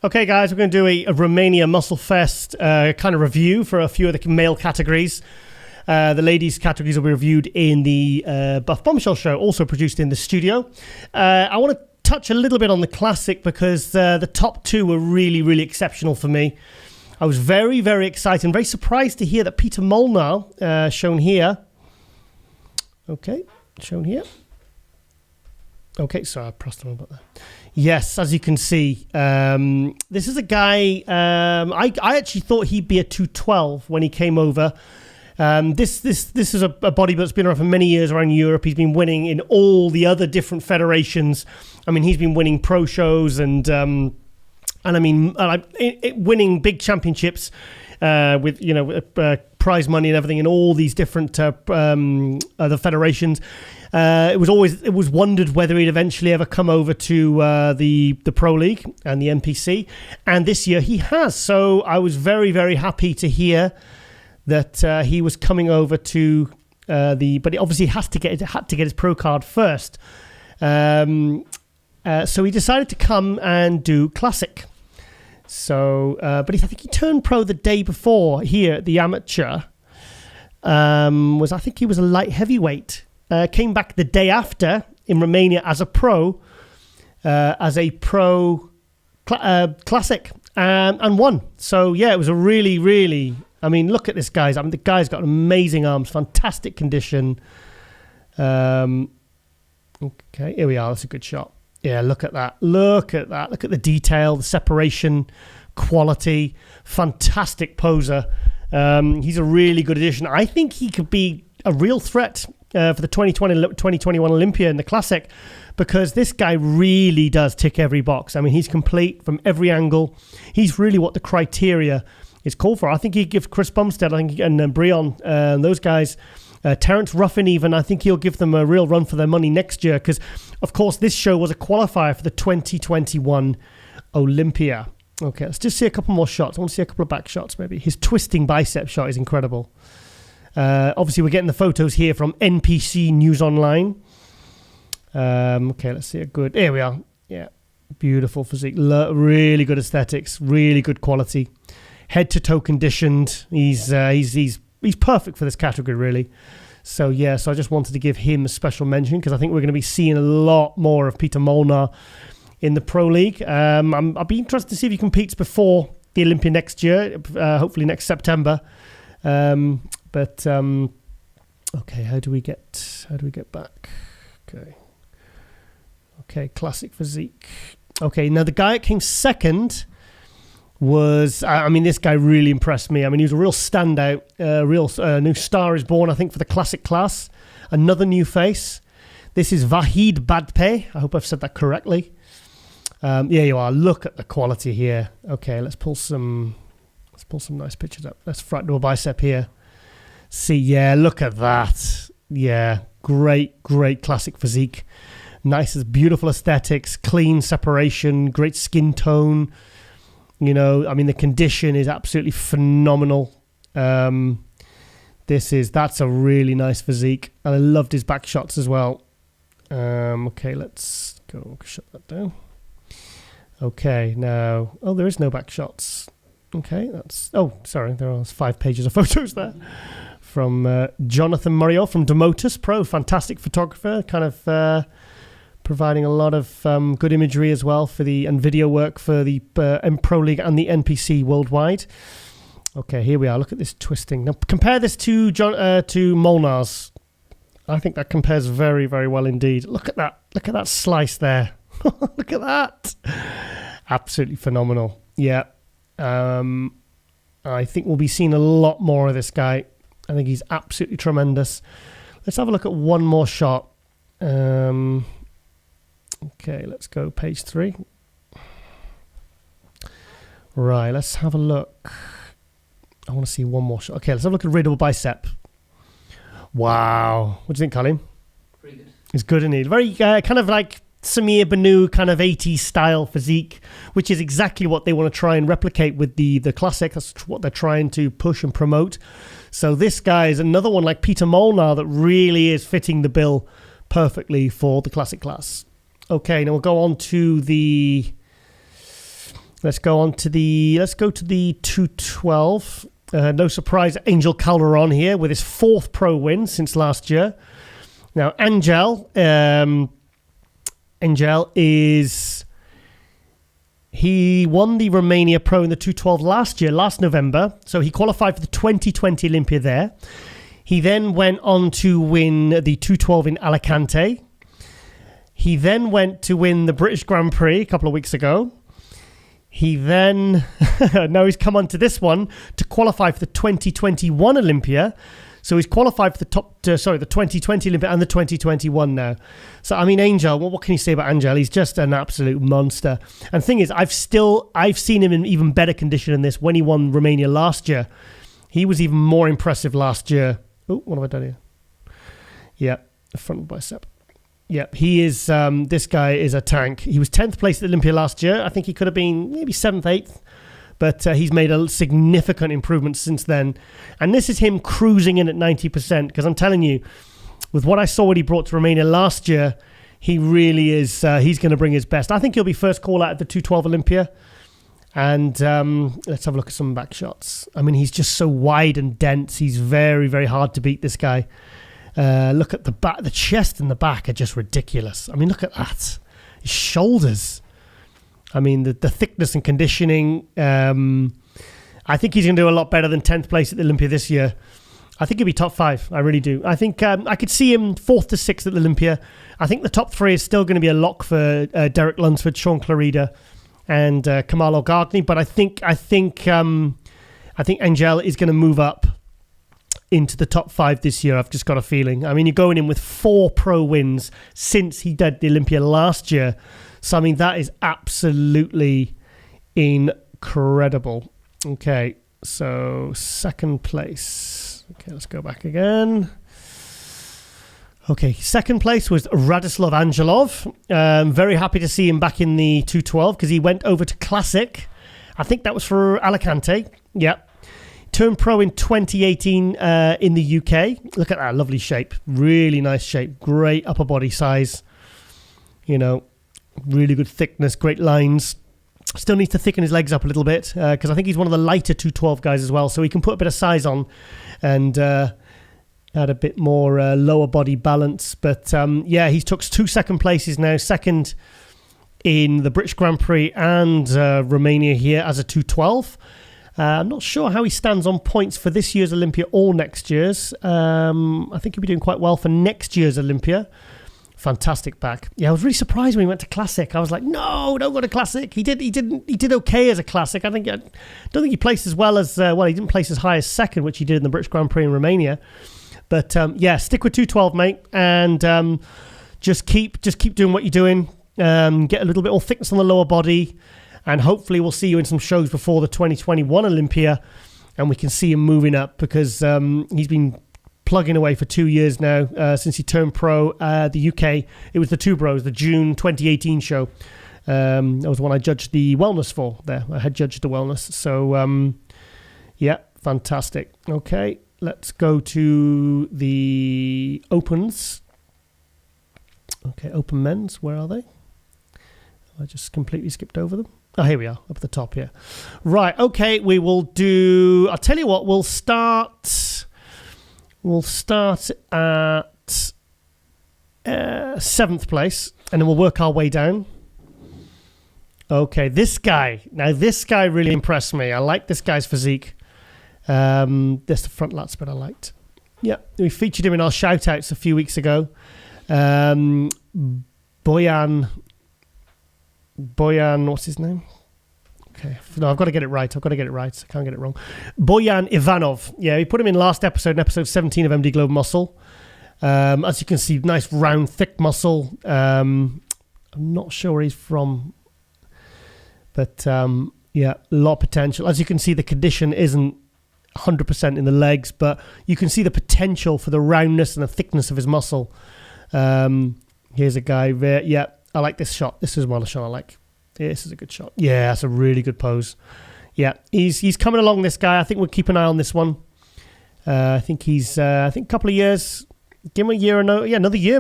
Okay, guys, we're going to do a Romania Muscle Fest kind of review for a few of the male categories. The ladies' categories will be reviewed in the Buff Bombshell show, also produced in the studio. I want to touch a little bit on the classic because the top two were really, really exceptional for me. I was very, very excited and very surprised to hear that Peter Molnar, shown here. Okay, shown here. Okay, sorry, I pressed on about that. Yes, as you can see, this is a guy, I actually thought he'd be a 212 when he came over. This is a bodybuilder that's been around for many years around Europe. He's been winning in all the other different federations. I mean, he's been winning pro shows and I mean, winning big championships with, you know, prize money and everything in all these different other federations. It was wondered whether he'd eventually ever come over to the Pro League and the NPC, and this year he has. So I was very, very happy to hear that he was coming over to but he obviously had to get his pro card first. So he decided to come and do Classic. So, but I think he turned pro the day before here at the amateur. I think he was a light heavyweight. Came back the day after in Romania as a pro classic and won. So yeah, it was a really, really. I mean, look at this guy's. I mean, the guy's got amazing arms, fantastic condition. Okay, here we are. That's a good shot. Yeah, look at that. Look at that. Look at the detail, the separation, quality. Fantastic poser. He's a really good addition. I think he could be a real threat for the 2021 Olympia in the Classic, because this guy really does tick every box. I mean, he's complete from every angle. He's really what the criteria is called for. I think he'd give Chris Bumstead, and Breon, those guys, Terence Ruffin even, I think he'll give them a real run for their money next year, because, of course, this show was a qualifier for the 2021 Olympia. Okay, let's just see a couple more shots. I want to see a couple of back shots, maybe. His twisting bicep shot is incredible. Obviously, we're getting the photos here from NPC News Online. Okay, let's see a good... Here we are. Yeah, beautiful physique. Really good aesthetics. Really good quality. Head-to-toe conditioned. He's perfect for this category, really. So, yeah, so I just wanted to give him a special mention because I think we're going to be seeing a lot more of Peter Molnar in the Pro League. I'll be interested to see if he competes before the Olympia next year, hopefully next September. Okay, how do we get back? Okay, classic physique. Okay, now the guy that came second was, I mean, this guy really impressed me. I mean, he was a real standout, new star is born, I think, for the classic class. Another new face. This is Vahid Badpay. I hope I've said that correctly. Yeah, you are. Look at the quality here. Okay, let's pull some nice pictures up. Let's front door bicep here. See, yeah, look at that. Yeah, great classic physique. Nice, beautiful aesthetics, clean separation, great skin tone. You know, I mean, the condition is absolutely phenomenal. That's a really nice physique. And I loved his back shots as well. Okay, let's go shut that down. Okay, now, there is no back shots. Okay, sorry, there are 5 pages of photos there. From Jonathan Muriel from Demotus Pro, fantastic photographer, kind of providing a lot of good imagery as well and video work for the Pro League and the NPC worldwide. Okay, here we are. Look at this twisting. Now compare this to Molnar's. I think that compares very, very well indeed. Look at that. Look at that slice there. Look at that. Absolutely phenomenal. Yeah. I think we'll be seeing a lot more of this guy. I think he's absolutely tremendous. Let's have a look at one more shot. Okay, let's go page 3. Right, let's have a look. I want to see one more shot. Okay, let's have a look at rear double bicep. Wow. What do you think, Colin? Pretty good. It's good, isn't it? Very kind of like Samir Banu kind of 80s style physique, which is exactly what they want to try and replicate with the Classic. That's what they're trying to push and promote. So this guy is another one like Peter Molnar that really is fitting the bill perfectly for the Classic class. Okay, now we'll go on to the Let's go to the 212. No surprise, Angel Calderon here with his 4th pro win since last year. Now, Angel he won the Romania Pro in the 212 last November. So he qualified for the 2020 Olympia there. He then went on to win the 212 in Alicante. He then went to win the British Grand Prix a couple of weeks ago. He then, now he's come on to this one to qualify for the 2021 Olympia. So he's qualified for the 2020 Olympia and the 2021 now. So, I mean, Angel, what can you say about Angel? He's just an absolute monster. And the thing is, I've seen him in even better condition than this when he won Romania last year. He was even more impressive last year. Oh, what have I done here? Yeah, the front bicep. Yeah, he is, this guy is a tank. He was 10th place at the Olympia last year. I think he could have been maybe 7th, 8th. But he's made a significant improvement since then. And this is him cruising in at 90%. Because I'm telling you, with what I saw what he brought to Romania last year, he really is, he's going to bring his best. I think he'll be first call out at the 212 Olympia. And let's have a look at some back shots. I mean, he's just so wide and dense. He's very, very hard to beat, this guy. Look at the back. The chest and the back are just ridiculous. I mean, look at that. His shoulders. I mean, the thickness and conditioning. I think he's going to do a lot better than 10th place at the Olympia this year. I think he'll be top 5. I really do. I think I could see him 4th to 6th at the Olympia. I think the top 3 is still going to be a lock for Derek Lunsford, Sean Clarida, and Kamalo Gargney. But I think Angel is going to move up into the top 5 this year. I've just got a feeling. I mean, you're going in with 4 pro wins since he did the Olympia last year. So, I mean, that is absolutely incredible. Okay, so 2nd place. Okay, let's go back again. Okay, 2nd place was Radislav Angelov. Very happy to see him back in the 212 because he went over to Classic. I think that was for Alicante. Yeah. Turned pro in 2018 in the UK. Look at that lovely shape. Really nice shape. Great upper body size. You know, really good thickness, great lines. Still needs to thicken his legs up a little bit because I think he's one of the lighter 212 guys as well. So he can put a bit of size on and add a bit more lower body balance. But yeah, he took 2 second places now. 2nd in the British Grand Prix and Romania here as a 212. I'm not sure how he stands on points for this year's Olympia or next year's. I think he'll be doing quite well for next year's Olympia. Fantastic back. Yeah, I was really surprised when he went to Classic. I was like, no, don't go to Classic. He did okay as a Classic. I don't think he placed as well as he didn't place as high as 2nd, which he did in the British Grand Prix in Romania. But yeah, stick with 212, mate, and just keep doing what you're doing. Get a little bit more thickness on the lower body, and hopefully we'll see you in some shows before the 2021 Olympia, and we can see him moving up because he's been plugging away for 2 years now since he turned pro. The UK, it was the Two Bros, the June 2018 show. That was one I judged the wellness for there. I had judged the wellness. So, yeah, fantastic. Okay, let's go to the opens. Okay, open men's. Where are they? I just completely skipped over them. Oh, here we are, up at the top here. Right, okay, we will do... I'll tell you what, we'll start at 7th place, and then we'll work our way down. Okay, this guy really impressed me. I like this guy's physique. That's the front lats, but I liked. Yeah, we featured him in our shout-outs a few weeks ago. Boyan, what's his name? Okay, no, I've got to get it right. I can't get it wrong. Boyan Ivanov. Yeah, we put him in last episode, in episode 17 of MD Globe Muscle. As you can see, nice, round, thick muscle. I'm not sure where he's from. But, yeah, a lot of potential. As you can see, the condition isn't 100% in the legs, but you can see the potential for the roundness and the thickness of his muscle. Here's a guy there. Yeah, I like this shot. This is one shot I like. This is a good shot. Yeah, that's a really good pose. Yeah, he's coming along, this guy. I think we'll keep an eye on this one. I think a couple of years. Give him a year or no. Yeah, another year,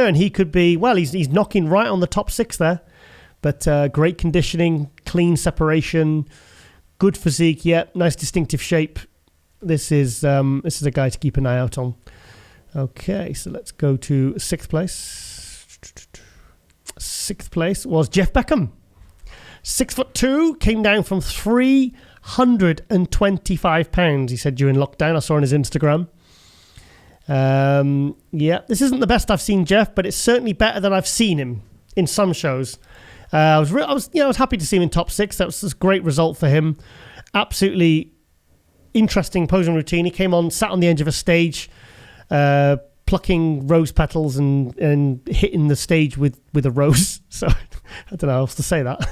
and he could be, well, he's knocking right on the top 6 there. But great conditioning, clean separation, good physique. Yeah, nice distinctive shape. This is a guy to keep an eye out on. Okay, so let's go to 6th place. 6th place was Jeff Beckham. 6'2", came down from 325 pounds. He said during lockdown. I saw on his Instagram. Yeah, this isn't the best I've seen Jeff, but it's certainly better than I've seen him in some shows. I was happy to see him in top 6. That was a great result for him. Absolutely interesting posing routine. He came on, sat on the edge of a stage, plucking rose petals and hitting the stage with a rose. So I don't know how else to say that.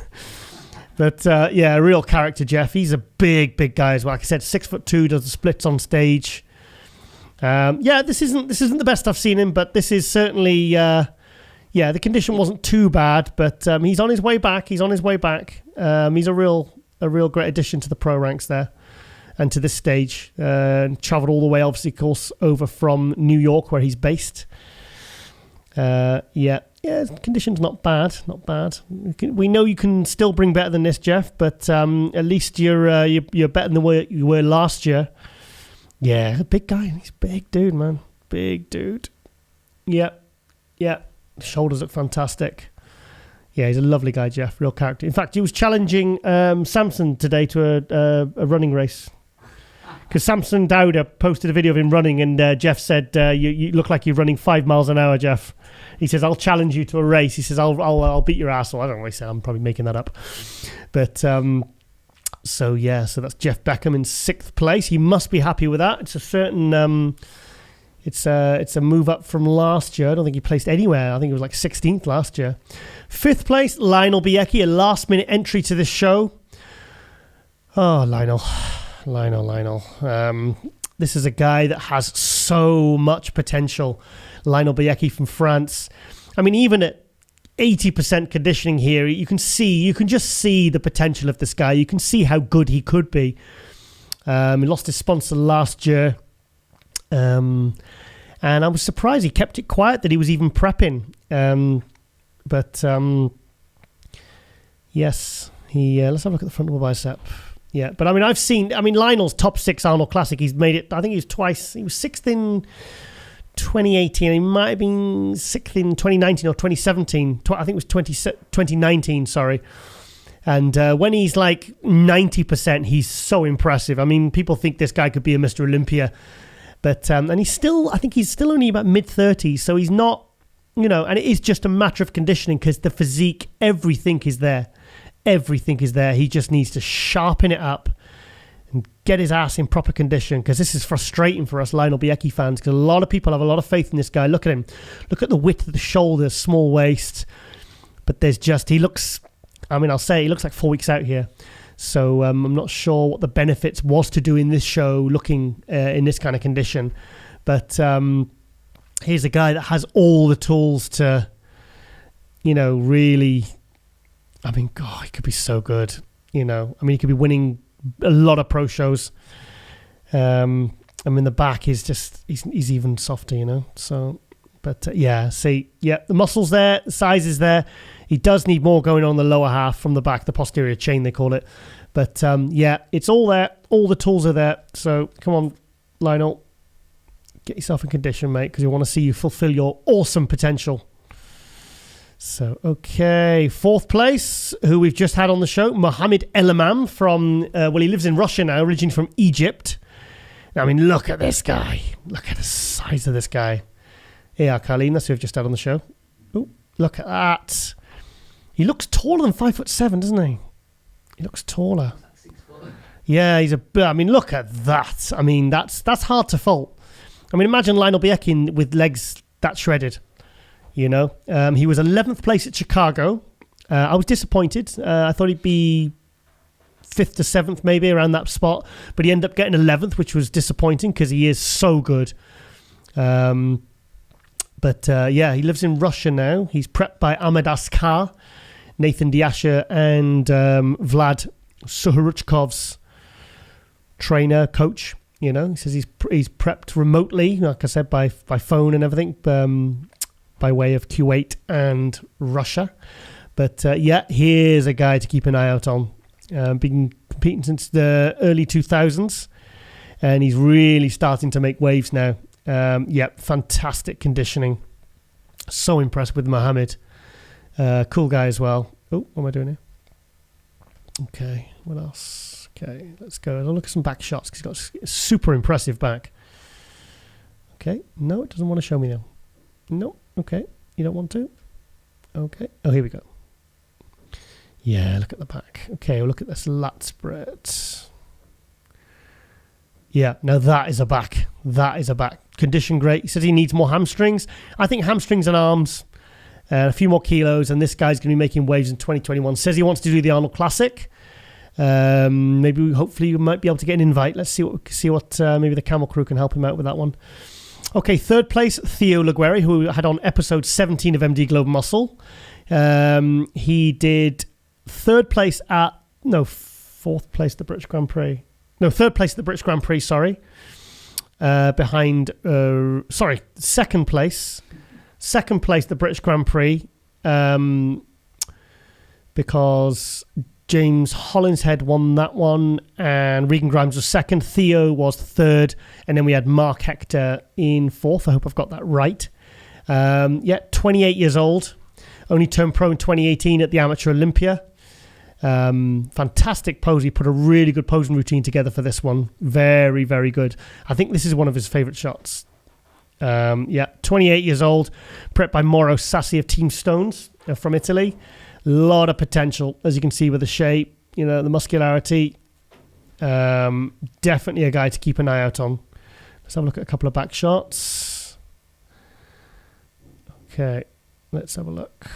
But yeah, a real character, Jeff. He's a big guy as well. Like I said, 6'2", does the splits on stage. Yeah, this isn't the best I've seen him, but this is certainly the condition wasn't too bad, but he's on his way back. He's a real great addition to the pro ranks there and to this stage. Traveled all the way, obviously, of course, over from New York where he's based. Yeah, condition's not bad. We know you can still bring better than this, Jeff, but at least you're better than the way you were last year. Yeah, a big guy. He's a big dude, man. Big dude. Yeah. Shoulders look fantastic. Yeah, he's a lovely guy, Jeff. Real character. In fact, he was challenging Samson today to a running race. Because Samson Dowder posted a video of him running, and Jeff said, you look like you're running 5 miles an hour, Jeff. He says, I'll challenge you to a race. He says, I'll beat your ass. Well, I don't know what he said. I'm probably making that up. But, so that's Jeff Beckham in 6th place. He must be happy with that. It's a certain... It's a move up from last year. I don't think he placed anywhere. I think it was like 16th last year. 5th place, Lionel Bey, a last-minute entry to this show. Oh, Lionel. This is a guy that has so much potential. Lionel Bey from France. I mean, even at 80% conditioning here, you can just see the potential of this guy. You can see how good he could be. He lost his sponsor last year. And I was surprised he kept it quiet that he was even prepping. Yes, let's have a look at the frontal bicep. Yeah, but I mean, Lionel's top 6 Arnold Classic. He's made it, I think he was twice. He was 6th in 2018. He might have been 6th in 2019 or 2017. I think it was 2019, sorry. And when he's like 90%, he's so impressive. I mean, people think this guy could be a Mr. Olympia. But, and I think he's still only about mid-30s, so he's not, and it is just a matter of conditioning because the physique, everything is there. Everything is there. He just needs to sharpen it up and get his ass in proper condition because this is frustrating for us Lionel Bey fans because a lot of people have a lot of faith in this guy. Look at him. Look at the width of the shoulders, small waist. But he looks like 4 weeks out here. So I'm not sure what the benefits was to doing this show looking in this kind of condition. But here's a guy that has all the tools to, really... I mean, God, he could be so good. He could be winning a lot of pro shows. The back is just... He's even softer, So... But the muscle's there, the size is there. He does need more going on the lower half from the back, the posterior chain they call it. But it's all there. All the tools are there. So come on, Lionel, get yourself in condition, mate, because we want to see you fulfill your awesome potential. So, okay, 4th place, who we've just had on the show, Mohamed Elimam from, he lives in Russia now, originally from Egypt. I mean, look at this guy. Look at the size of this guy. Yeah, Carlene, that's who we've just had on the show. Ooh, look at that. He looks taller than 5'7", doesn't he? He looks taller. Yeah, look at that. I mean, that's hard to fault. I mean, imagine Lionel Bey with legs that shredded. He was 11th place at Chicago. I was disappointed. I thought he'd be 5th to 7th, maybe around that spot. But he ended up getting 11th, which was disappointing because he is so good. He lives in Russia now. He's prepped by Ahmed Askar, Nathan Diasha, and Vlad Suharuchkov's trainer, coach. He says he's prepped remotely, like I said, by phone and everything, by way of Kuwait and Russia. But yeah, here's a guy to keep an eye out on. Been competing since the early 2000s, and he's really starting to make waves now. Yeah, fantastic conditioning. So impressed with Mohammed. Cool guy as well. Oh, what am I doing here? Okay, what else? Okay, let's go. I'll look at some back shots because he's got a super impressive back. Okay, no, it doesn't want to show me now. No, okay, you don't want to? Okay, oh, here we go. Yeah, look at the back. Okay, we'll look at this lat spread. Yeah, now that is a back. That is a back. Condition great. He says he needs more hamstrings. I think hamstrings and arms, a few more kilos, and this guy's going to be making waves in 2021. Says he wants to do the Arnold Classic. Hopefully, you might be able to get an invite. Let's see what maybe the Camel Crew can help him out with that one. Okay, third place, Theo Lagunare, who we had on episode 17 of MD Global Muscle. He did fourth place at the British Grand Prix. No, third place at the British Grand Prix, sorry. Second place. Second place at the British Grand Prix. Because James Hollinshead won that one and Regan Grimes was second. Theo was third. And then we had Mark Hector in fourth. I hope I've got that right. 28 years old. Only turned pro in 2018 at the Amateur Olympia. Fantastic pose. He put a really good posing routine together for this one. Very, very good. I think this is one of his favourite shots. 28 years old. Prepped by Mauro Sassi of Team Stones from Italy. A lot of potential, as you can see with the shape, the muscularity. Definitely a guy to keep an eye out on. Let's have a look at a couple of back shots. Okay, let's have a look.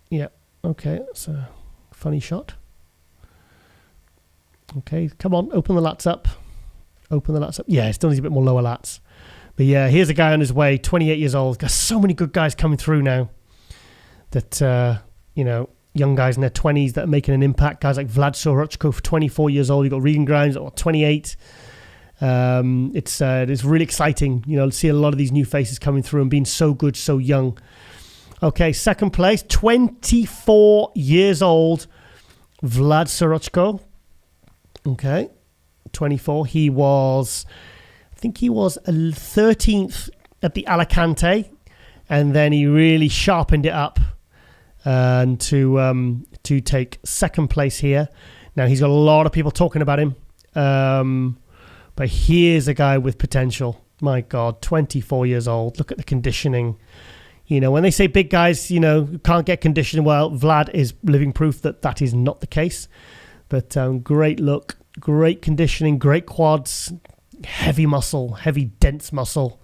Yeah, okay, that's a funny shot. Okay, come on, open the lats up. Open the lats up. Yeah, it still needs a bit more lower lats. But yeah, here's a guy on his way, 28 years old. Got so many good guys coming through now that, young guys in their 20s that are making an impact. Guys like Vlad Sorcho for 24 years old. You've got Regan Grimes at 28. It's really exciting, to see a lot of these new faces coming through and being so good, so young. Okay, second place, 24 years old, Vlad Sorcho. Okay, 24. He was 13th at the Alicante, and then he really sharpened it up and to take second place here. Now, he's got a lot of people talking about him, but here's a guy with potential. My God, 24 years old. Look at the conditioning. When they say big guys, can't get conditioned, well, Vlad is living proof that is not the case. But great look, great conditioning, great quads, heavy muscle, heavy, dense muscle.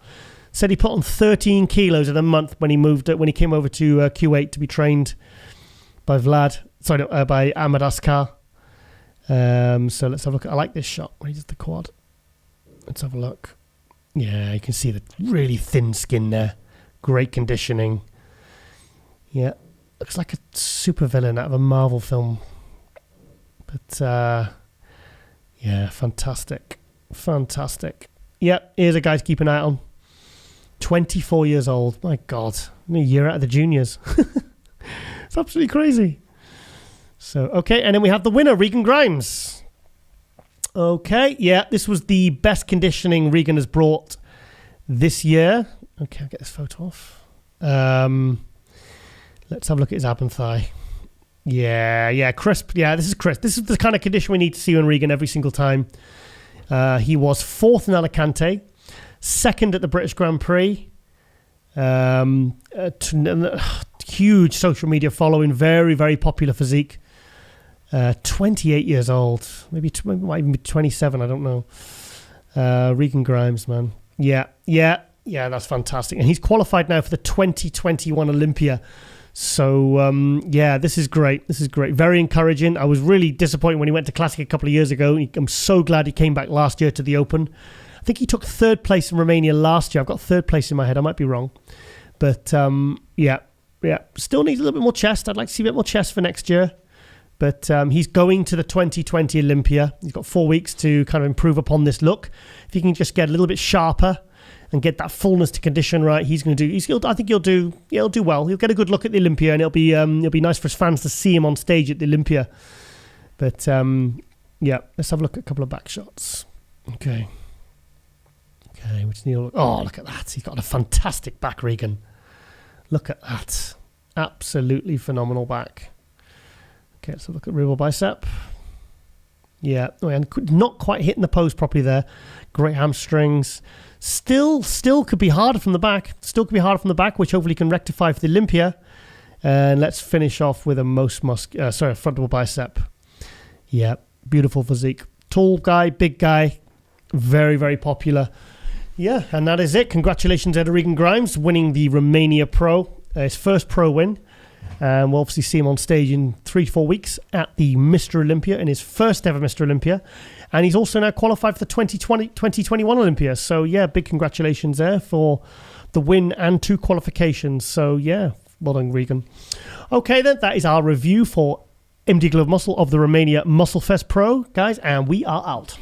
Said he put on 13 kilos in a month when he came over to Q8 to be trained by by Ahmed Askar. So let's have a look. I like this shot where he does the quad. Let's have a look. Yeah, you can see the really thin skin there. Great conditioning. Yeah, looks like a supervillain out of a Marvel film. But yeah, fantastic. Yeah, here's a guy to keep an eye on. 24 years old. My God, a year out of the juniors. It's absolutely crazy. So, okay, and then we have the winner, Regan Grimes. Okay, yeah, this was the best conditioning Regan has brought this year. Okay, I'll get this photo off. Let's have a look at his ab and thigh. Yeah, crisp. Yeah, this is crisp. This is the kind of condition we need to see in Regan every single time. He was fourth in Alicante, second at the British Grand Prix. Huge social media following, very, very popular physique. 28 years old, maybe might even be 27. I don't know. Regan Grimes, man. Yeah, that's fantastic. And he's qualified now for the 2021 Olympia. So, yeah, this is great. Very encouraging. I was really disappointed when he went to Classic a couple of years ago. I'm so glad he came back last year to the Open. I think he took third place in Romania last year. I've got third place in my head. I might be wrong. But, yeah. Still needs a little bit more chest. I'd like to see a bit more chest for next year. But he's going to the 2020 Olympia. He's got 4 weeks to kind of improve upon this look. If he can just get a little bit sharper and get that fullness to condition right. I think he'll do well. He'll get a good look at the Olympia, and it'll be nice for his fans to see him on stage at the Olympia. But yeah, let's have a look at a couple of back shots. Okay, we just need a look. Oh, look at that! He's got a fantastic back, Regan. Look at that! Absolutely phenomenal back. Okay, let's have a look at rear bicep. Yeah, and not quite hitting the pose properly there. Great hamstrings. Still could be harder from the back. Which hopefully can rectify for the Olympia. And let's finish off with a front double bicep. Yeah, beautiful physique. Tall guy, big guy, very, very popular. Yeah, and that is it. Congratulations, Regan Grimes, winning the Romania Pro, his first pro win. And we'll obviously see him on stage in 3-4 weeks at the Mr. Olympia, in his first ever Mr. Olympia. And he's also now qualified for the 2021 Olympia. So, yeah, big congratulations there for the win and 2 qualifications. So, yeah, well done, Regan. Okay, then, that is our review for MD Glove Muscle of the Romania Muscle Fest Pro, guys, and we are out.